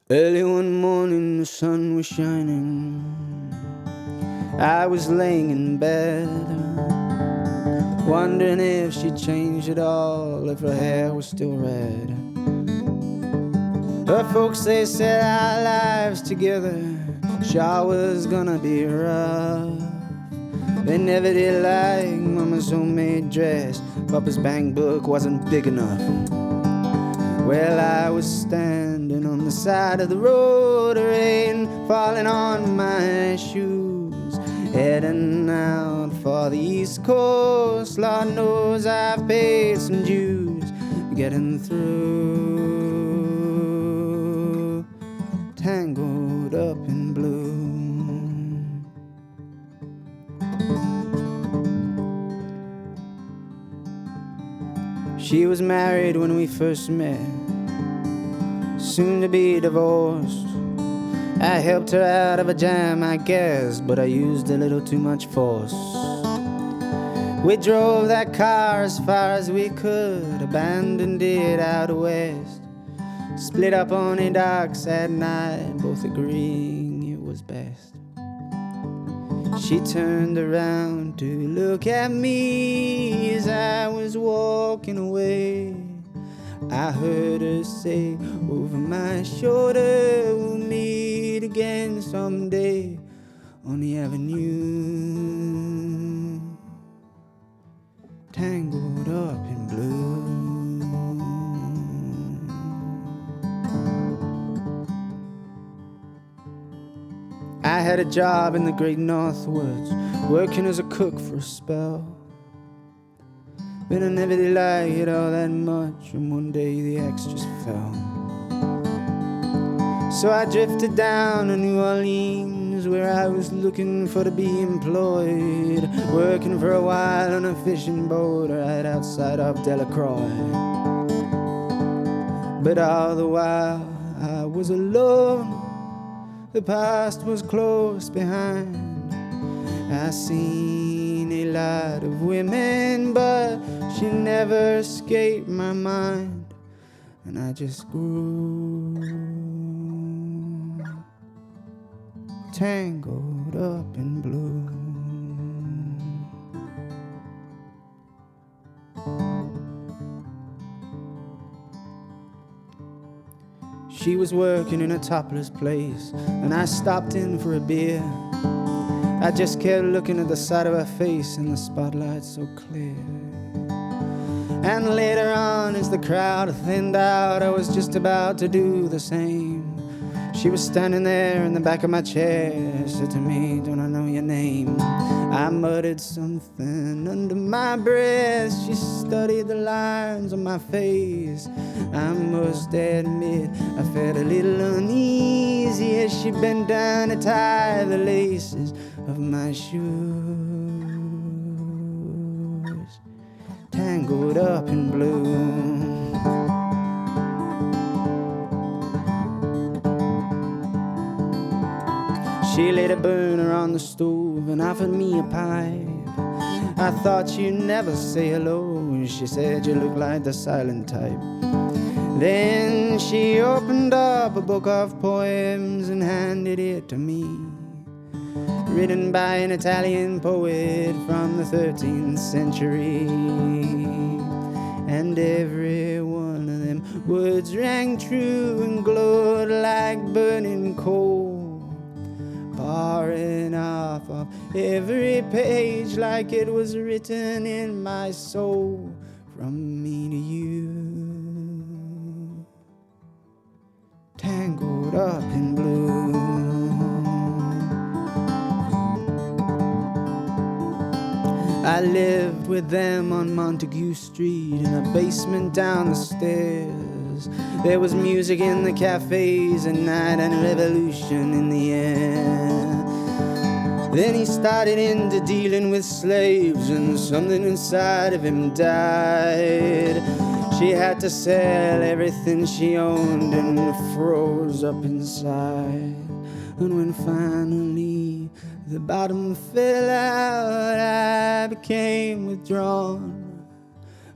Early one morning, the sun was shining. I was laying in bed, wondering if she'd changed at all, if her hair was still red. Her folks, they said our lives together sure was gonna be rough. They never did like Mama's homemade dress. Papa's bank book wasn't big enough. Well, I was standing on the side of the road, rain falling on my shoes, heading out for the East Coast. Lord knows I've paid some dues getting through, tangled up in blue. She was married when we first met, soon to be divorced. I helped her out of a jam, I guess, but I used a little too much force. We drove that car as far as we could, abandoned it out west, split up on the docks at night, both agreeing it was best. She turned around to look at me as I was walking away. I heard her say over my shoulder, we'll meet again someday on the avenue, tangled up in blue. I had a job in the great Northwoods, working as a cook for a spell. But I never did like it all that much, and one day the axe just fell. So I drifted down to New Orleans, where I was looking for to be employed, working for a while on a fishing boat right outside of Delacroix. But all the while I was alone, the past was close behind. I seen a lot of women, but she never escaped my mind. And I just grew tangled up in blue. She was working in a topless place, and I stopped in for a beer. I just kept looking at the side of her face in the spotlight so clear. And later on, as the crowd thinned out, I was just about to do the same. She was standing there in the back of my chair, said to me, "Don't I know your name?" I muttered something under my breath. She studied the lines on my face. I must admit, I felt a little uneasy as she bent down to tie the laces of my shoes, tangled up in blue. She laid a burner on the stove and offered me a pipe. I thought she'd never say hello. She said, "You look like the silent type." Then she opened up a book of poems and handed it to me, written by an Italian poet from the 13th century. And every one of them words rang true and glowed like burning coal, pouring off of every page like it was written in my soul, from me to you, tangled up in blue. I lived with them on Montague Street in a basement down the stairs. There was music in the cafes at night and revolution in the air. Then he started into dealing with slaves, and something inside of him died. She had to sell everything she owned and froze up inside. And when finally the bottom fell out, I became withdrawn,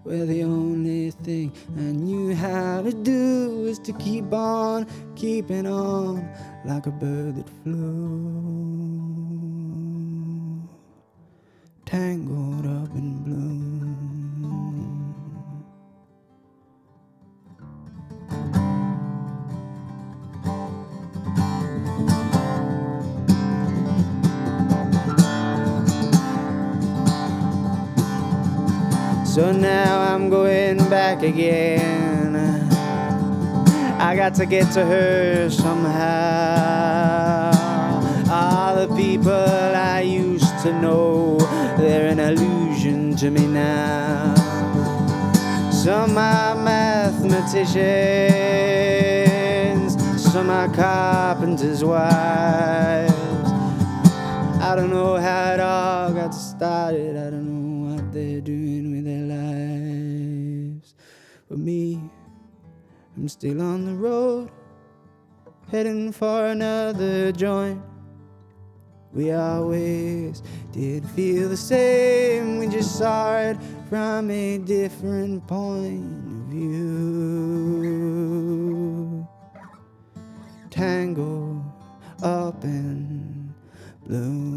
where the only thing I knew how to do was to keep on keeping on, like a bird that flew, tangled up in bloom. So now I'm going back again. I got to get to her somehow. All the people I used to know, they're an illusion to me now. Some are mathematicians, some are carpenters' wives. I don't know how it all got started, I don't know what they're doing with their lives. But me, I'm still on the road, heading for another joint. We always did feel the same, we just saw it from a different point of view. Tangled up in bloom.